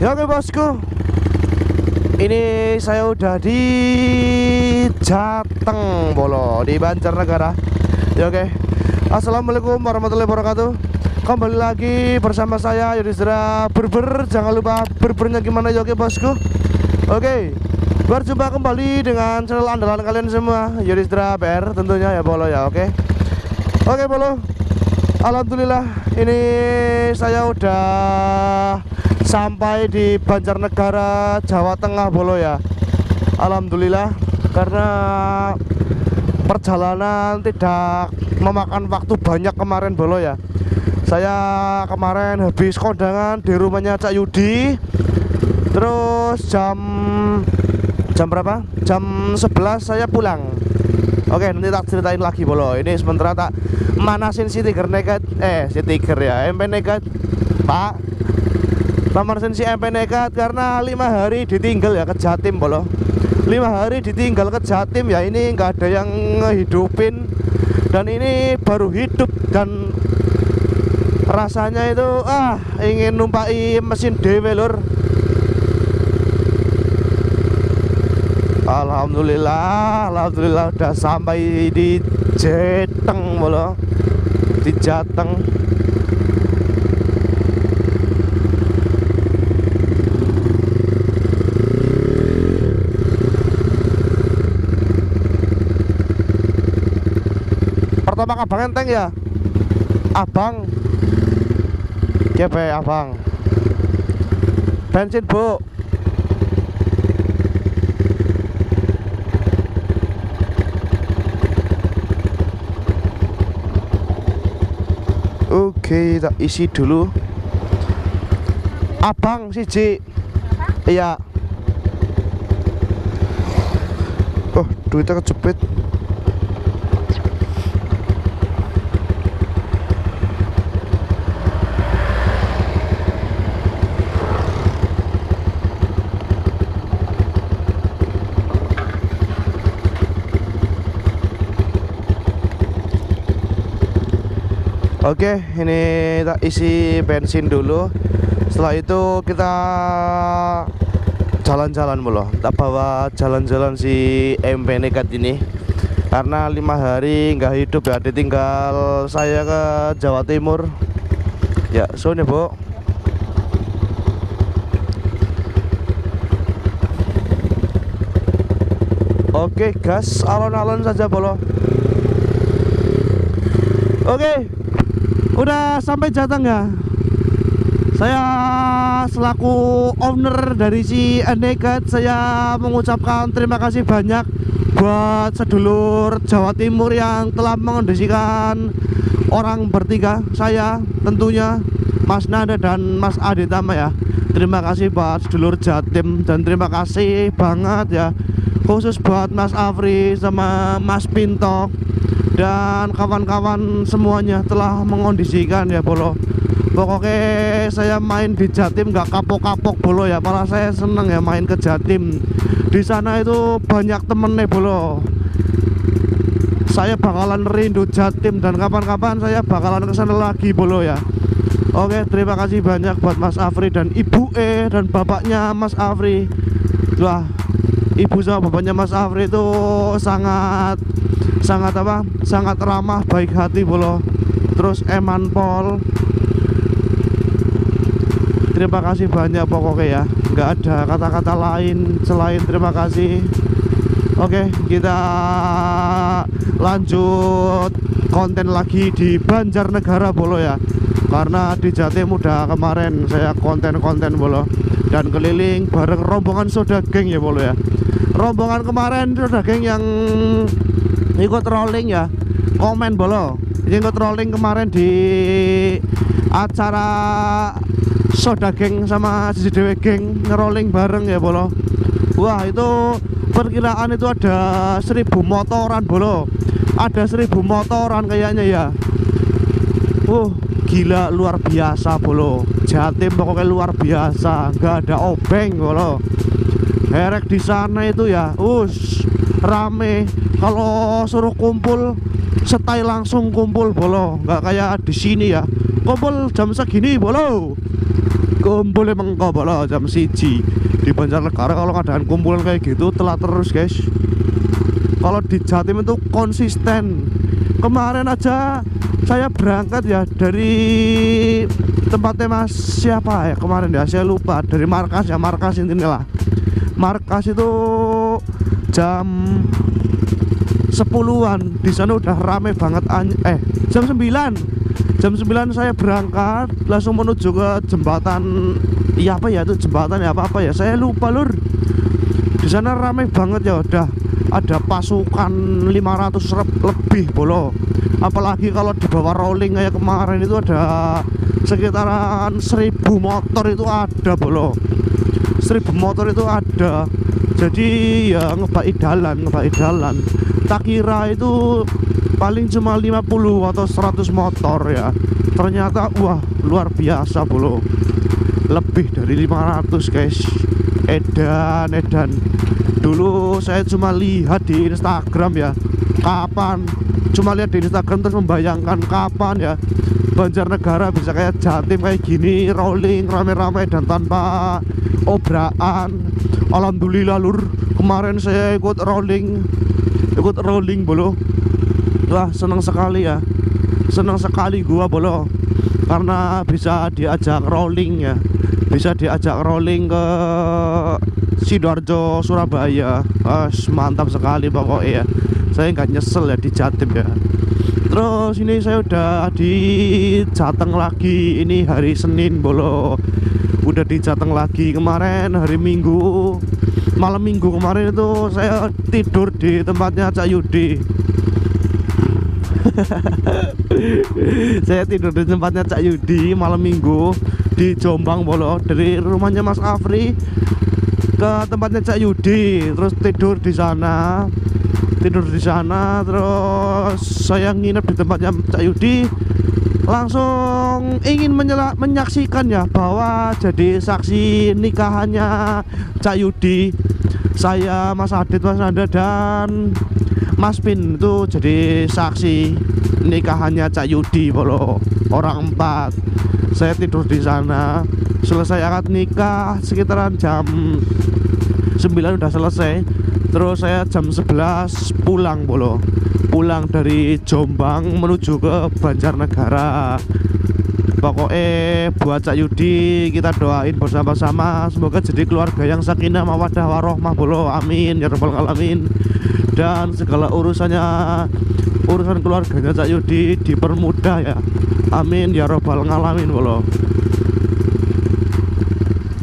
Ya oke bosku, ini saya udah di Jateng Bolo, di Banjarnegara. Ya oke, assalamualaikum warahmatullahi wabarakatuh. Kembali lagi bersama saya Yudhistira Berber. Jangan lupa berbernya gimana ya oke bosku. Oke, berjumpa kembali dengan channel andalan kalian semua, Yudhistira BR tentunya ya Bolo ya. Oke Bolo, alhamdulillah ini saya udah sampai di Banjarnegara, Jawa Tengah Bolo ya. Alhamdulillah, karena perjalanan tidak memakan waktu banyak kemarin Bolo ya. Saya kemarin habis kondangan di rumahnya Cak Yudi. Terus jam berapa? Jam 11 saya pulang. Oke, nanti tak ceritain lagi Bolo. Ini sementara tak manasin si Tiger Naked. Si Tiger ya, MP Naked Pak. Manasin si MP Naked karena 5 hari ditinggal ya ke Jatim Bolo. 5 hari ditinggal ke Jatim ya, ini nggak ada yang ngehidupin. Dan ini baru hidup dan rasanya itu ingin numpai mesin dewe lur. Alhamdulillah udah sampai di Jateng Bolo, di Jateng. Pertama abang enteng ya, abang ya abang bensin bu. Oke, tak isi dulu. Abang siji. Iya. Oh, duitnya kejepit. Oke, ini tak isi bensin dulu. Setelah itu kita jalan-jalan Bolo. Tak bawa jalan-jalan si MP Naked ini. Karena 5 hari nggak hidup ya, ditinggal saya ke Jawa Timur. Ya, soalnya Bu. Oke, gas alon-alon saja Bolo. Oke, udah sampai Jateng ya. Saya selaku owner dari si Naked, saya mengucapkan terima kasih banyak buat sedulur Jawa Timur yang telah mengondisikan orang bertiga. Saya tentunya Mas Nanda dan Mas Aditama ya. Terima kasih buat sedulur Jatim, dan terima kasih banget ya khusus buat Mas Afri sama Mas Pinto dan kawan-kawan semuanya telah mengondisikan ya Bolo. Pokoknya saya main di Jatim nggak kapok-kapok Bolo ya, malah saya seneng ya main ke Jatim. Di sana itu banyak temennya Bolo. Saya bakalan rindu Jatim dan kapan-kapan saya bakalan kesana lagi Bolo ya. Oke, terima kasih banyak buat Mas Afri dan Ibu dan bapaknya Mas Afri. Wah, ibu sama bapaknya Mas Afri itu sangat ramah, baik hati Bolo. Terus Eman Pol, terima kasih banyak pokoknya ya, nggak ada kata-kata lain selain terima kasih. Oke, kita lanjut konten lagi di Banjarnegara Bolo ya. Karena di Jatim udah kemarin saya konten-konten Bolo, dan keliling bareng rombongan Soda Geng ya Bolo ya. Rombongan kemarin Soda Geng yang ikut rolling ya, komen Bolo, ikut rolling kemarin di acara Soda Geng sama Sisi Dewe Geng, ngerolling bareng ya Bolo. Wah, itu perkiraan itu ada 1000 motoran Bolo. Ada 1000 motoran kayaknya ya. Gila, luar biasa Bolo. Jatim pokoknya luar biasa, nggak ada obeng Bolo. Herek di sana itu ya, rame. Kalau suruh kumpul, setai langsung kumpul Bolo. Nggak kayak di sini ya, kumpul jam segini Bolo. kumpul emang kok bolo jam 1 di Banjarnegara. Kalau ngadakan kumpulan kayak gitu telat terus guys. Kalau di Jatim itu konsisten. Kemarin aja saya berangkat ya dari tempatnya mas siapa ya kemarin ya, saya lupa, dari markas ya, markas intinya lah. Markas itu jam 10-an di sana udah rame banget. Jam 9 saya berangkat langsung menuju ke jembatan. Iya apa ya itu jembatan ya apa ya saya lupa lur. Di sana rame banget ya, udah ada pasukan 500 lebih bolo. Apalagi kalau di bawah rolling kayak kemarin itu ada sekitaran 1000 motor itu ada bolo. 1000 motor itu ada. Jadi ya ngebaki dalan. Tak kira itu paling cuma 50 atau 100 motor ya. Ternyata wah luar biasa bolo. Lebih dari 500 guys. Edan. Dulu saya cuma lihat di Instagram ya. Cuma lihat di Instagram terus membayangkan kapan ya Banjarnegara bisa kayak Jatim kayak gini, rolling rame-rame dan tanpa obraan. Alhamdulillah lur, kemarin saya ikut rolling bolo. Wah senang sekali ya, senang sekali gua bolo, karena bisa diajak rolling ya, bisa diajak rolling ke Sidoarjo, Surabaya. Mantap sekali pokoknya ya. Saya nggak nyesel ya di Jatim ya. Terus ini saya udah di Jateng lagi. Ini hari Senin bolo. Udah di Jateng lagi. Kemarin hari Minggu, malam Minggu kemarin itu saya tidur di tempatnya Cak Yudi. Saya tidur di tempatnya Cak Yudi malam Minggu di Jombang bolo. Dari rumahnya Mas Afri ke tempatnya Cak Yudi, terus tidur di sana. Terus saya nginep di tempatnya Cak Yudi. Langsung ingin menyaksikan ya, bahwa jadi saksi nikahannya Cak Yudi. Saya, Mas Adit, Mas Nanda dan Mas Pin itu jadi saksi nikahannya Cak Yudi bolo. Orang 4. Saya tidur di sana. Selesai akad nikah sekitaran jam 9 udah selesai. Terus saya jam 11 pulang bolo. Pulang dari Jombang menuju ke Banjarnegara. Pokoknya buat Cak Yudi kita doain bersama-sama, semoga jadi keluarga yang sakinah mawaddah warohmah bolo. Amin ya rabbal alamin. Dan segala urusan keluarganya Cak Yudi dipermudah ya. Amin ya rabbal alamin bolo.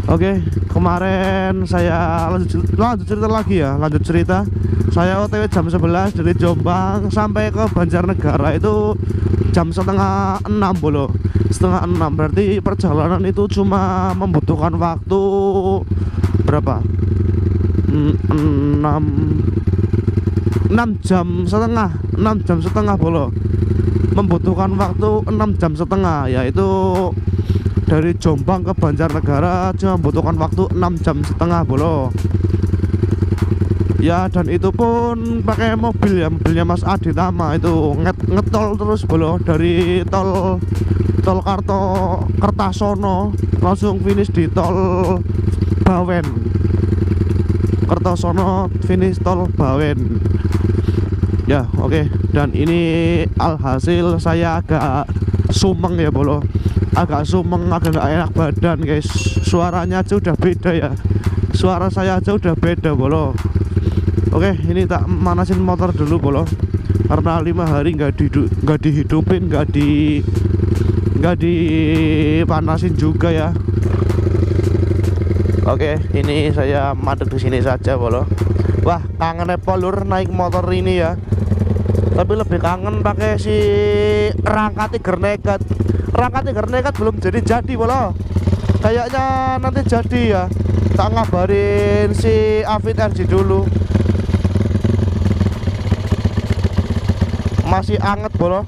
Oke, kemarin saya lanjut cerita lagi ya. Saya OTW jam 11 dari Jombang sampai ke Banjarnegara itu jam setengah 6 bolo. Setengah 6 berarti perjalanan itu cuma membutuhkan waktu berapa? 6 jam setengah bolo. Membutuhkan waktu 6 jam setengah, yaitu dari Jombang ke Banjarnegara cuma membutuhkan waktu 6 jam setengah bolo. Ya dan itu pun pakai mobil ya, mobilnya Mas Adi Tama itu ngetol terus bolo, dari tol Kertasono langsung finish di tol Bawen. Kertasono finish tol Bawen. Ya oke. Dan ini alhasil saya agak sumeng ya bolo. Agak gak enak badan guys. Suaranya aja udah beda ya. Suara saya aja udah beda bolo. Oke, ini tak manasin motor dulu bolo, karena 5 hari nggak dihidupin, nggak dipanasin juga ya. Oke, ini saya madep di sini saja bolo. Wah, kangen polur naik motor ini ya. Tapi lebih kangen pakai si Rangka Tiger Nekat. Rangka Tiger Nekat belum jadi bolo. Kayaknya nanti jadi ya. Tak ngabarin si Afid RJ dulu. Masih anget bolo.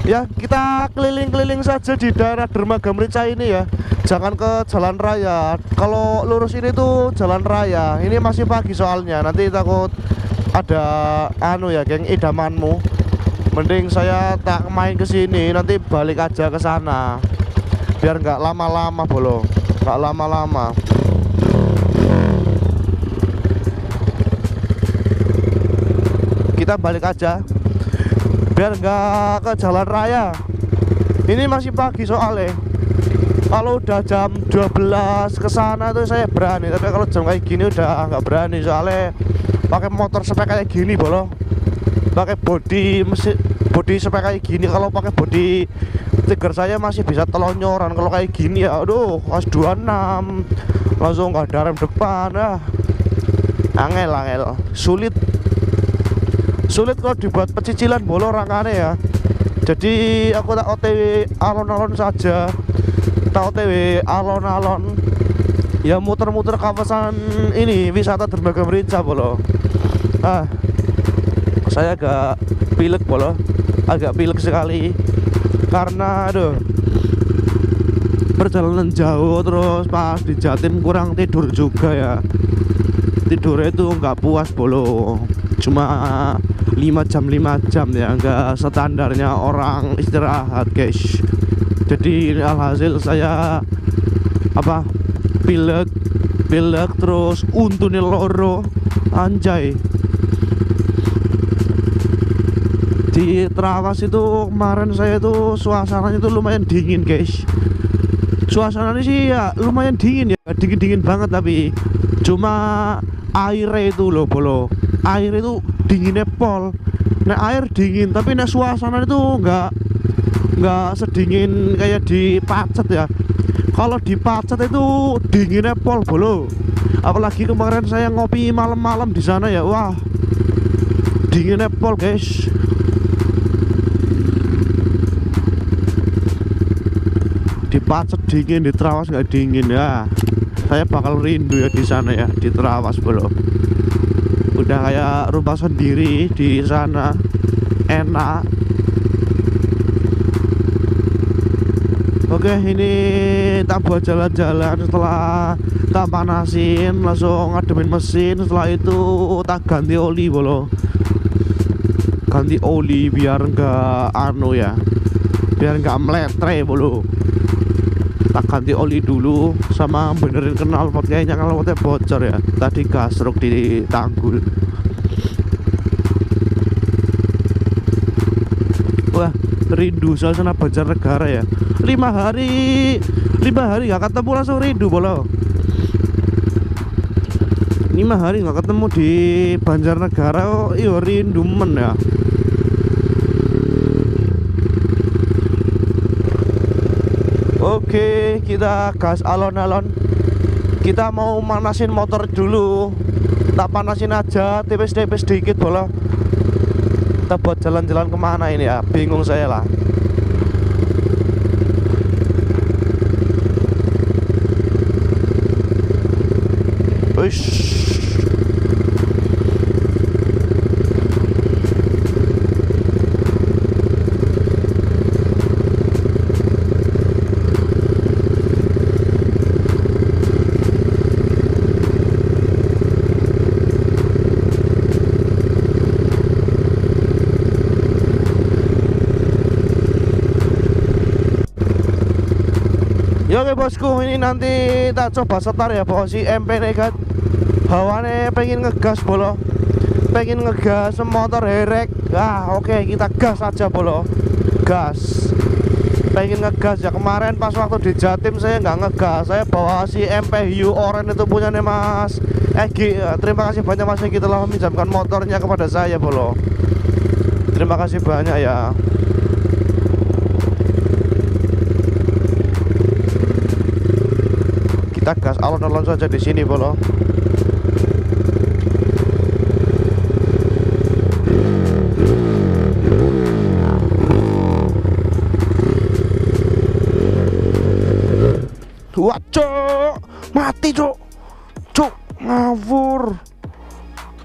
Ya kita keliling-keliling saja di daerah Dermaga Merica ini ya. Jangan ke jalan raya. Kalau lurus ini tuh jalan raya. Ini masih pagi soalnya. Nanti takut ada geng idamanmu. Mending saya tak main ke sini, nanti balik aja ke sana. Biar nggak lama-lama bolo. nggak lama-lama. Kita balik aja biar nggak ke jalan raya. Ini masih pagi soalnya. Kalau udah jam 12 ke sana tuh saya berani, tapi kalau jam kayak gini udah nggak berani soalnya pakai motor spek kayak gini bolo, pakai body mesin body spek kayak gini. Kalau pakai body Tiger saya masih bisa telonyoran, kalau kayak gini ya aduh pas 26 langsung nggak ada rem depan. Angel sulit kalau dibuat pecicilan bolo rangkane ya. Jadi aku tak OTW alon-alon saja, tak OTW alon-alon ya, muter-muter kawasan ini wisata dermaga Merinca bolo. Saya agak pilek bolo, agak pilek sekali karena aduh perjalanan jauh, terus pas di Jatim kurang tidur juga ya. Tidurnya itu nggak puas bolo, cuma 5 jam ya, nggak standarnya orang istirahat guys. Jadi alhasil saya pilek terus untune loro anjay. Di Trawas itu kemarin saya tuh suasananya itu lumayan dingin guys. Suasananya sih ya lumayan dingin ya, dingin banget, tapi cuma airnya itu loh bolo, air itu dinginnya pol. Nah air dingin tapi nah suasana itu nggak sedingin kayak di Pacet ya. Kalau di Pacet itu dinginnya pol bolo. Apalagi kemarin saya ngopi malam-malam di sana ya, wah dinginnya pol guys. Di Pacet dingin, di Trawas nggak dingin ya. Saya bakal rindu ya di sana ya, di Trawas bro. Udah kayak rumah sendiri di sana, enak. Oke, ini tak buat jalan-jalan. Setelah tak panasin, langsung ngademin mesin. Setelah itu tak ganti oli bro. Ganti oli biar enggak biar enggak meletre bro. Tak ganti oli dulu sama benerin knalpot, kayaknya knalpotnya bocor ya, tadi gasruk di tanggul. Wah rindu suasana Banjarnegara ya. 5 hari gak ketemu langsung rindu bolo. 5 hari gak ketemu di Banjarnegara, oh iya rindu men ya. Oke, kita gas alon-alon. Kita mau manasin motor dulu. Tak panasin aja, tipis-tipis dikit bolo. Kita buat jalan-jalan kemana ini ya, bingung saya lah. Uish. Ya oke bosku, ini nanti tak coba setar ya bawa si MP nekat. Hawane pengen ngegas bolo, pengen ngegas motor herek. Oke, kita gas aja bolo, gas. Pengen ngegas ya, kemarin pas waktu di Jatim saya nggak ngegas. Saya bawa si MP Hiu Oren itu punyanya Mas Egi. Terima kasih banyak Mas Egi telah meminjamkan motornya kepada saya bolo. Terima kasih banyak ya. Kita gas alon-alon saja di sini bolo. Wah cok, mati cok, ngawur.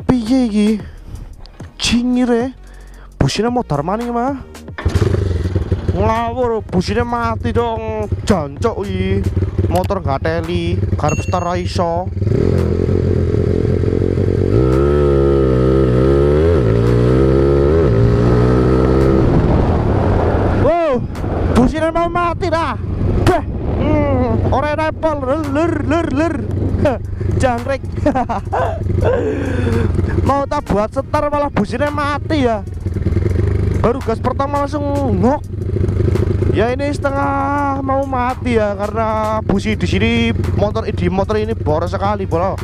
Piye iki? Cingire, busine motor maning mah. Ngawur, busine mati dong, jancok iki. Motor gak teli, karep start ra iso. Wow, busine mau mati dah. Beh. Ora repol lur jangkrik. Mau tak buat setar malah businya mati ya. Baru gas pertama langsung ngok. Ya ini setengah mau mati ya karena busi di sini di motor ini boros sekali bro.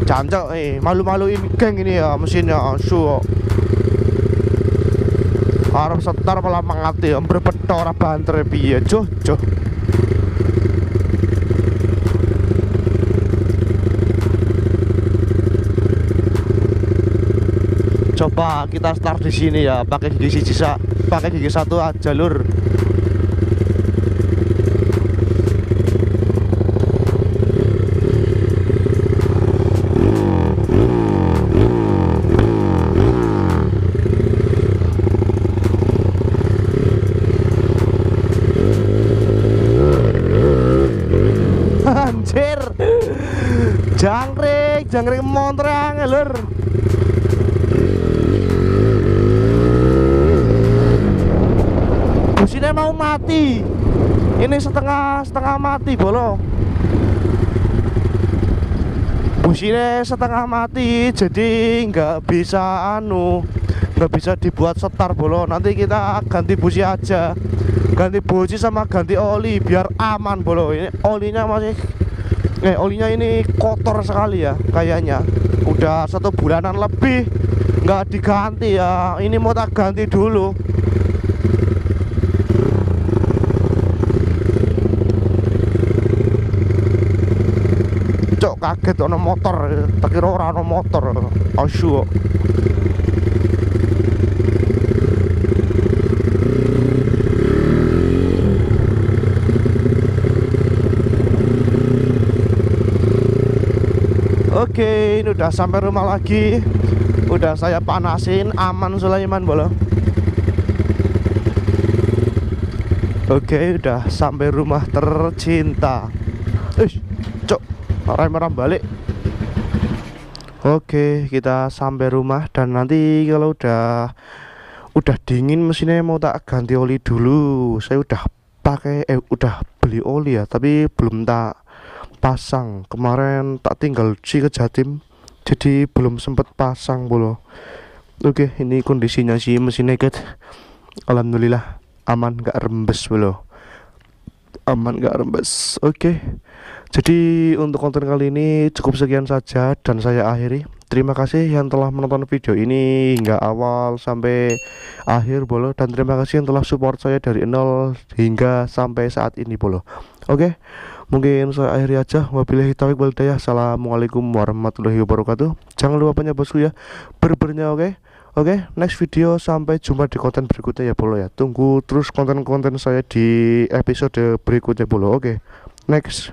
Jancok malu-maluin geng ini ya mesinnya asu. Harap setar malah mati berbeda ora banter piye joh. Coba kita start di sini ya, pakai gigi satu aja lur. Anjir, jangkrik motor angel lur. Businya mau mati. Ini setengah mati bolo. Businya setengah mati, jadi nggak bisa dibuat setar bolo. Nanti kita ganti busi aja, ganti busi sama ganti oli biar aman bolo. Ini olinya ini kotor sekali ya kayaknya. Udah 1 bulanan lebih nggak diganti ya. Ini mau tak ganti dulu. Cok kaget ono motor, tak kira ora ono motor. Asu. Oke, ini udah sampai rumah lagi. Udah saya panasin, aman Sulaiman bolo. Oke, udah sampai rumah tercinta. Cok, rem balik. Oke, kita sampai rumah dan nanti kalau udah dingin mesinnya mau tak ganti oli dulu. Saya udah beli oli ya, tapi belum tak pasang. Kemarin tak tinggal ke Jatim, jadi belum sempet pasang bolo. Oke, ini kondisinya si mesin naked. Alhamdulillah aman, gak rembes bolo. Aman gak rembes. Oke. Jadi untuk konten kali ini cukup sekian saja dan saya akhiri. Terima kasih yang telah menonton video ini hingga awal sampai akhir bolo, dan terima kasih yang telah support saya dari 0 hingga sampai saat ini bolo. Oke. Mungkin saya akhiri aja. Wabillahi taufiq wal hidayah. Assalamualaikum warahmatullahi wabarakatuh. Jangan lupa punya bosku ya, berbernya. Oke, next video sampai jumpa di konten berikutnya ya bolo ya. Tunggu terus konten-konten saya di episode berikutnya bolo. Oke, next.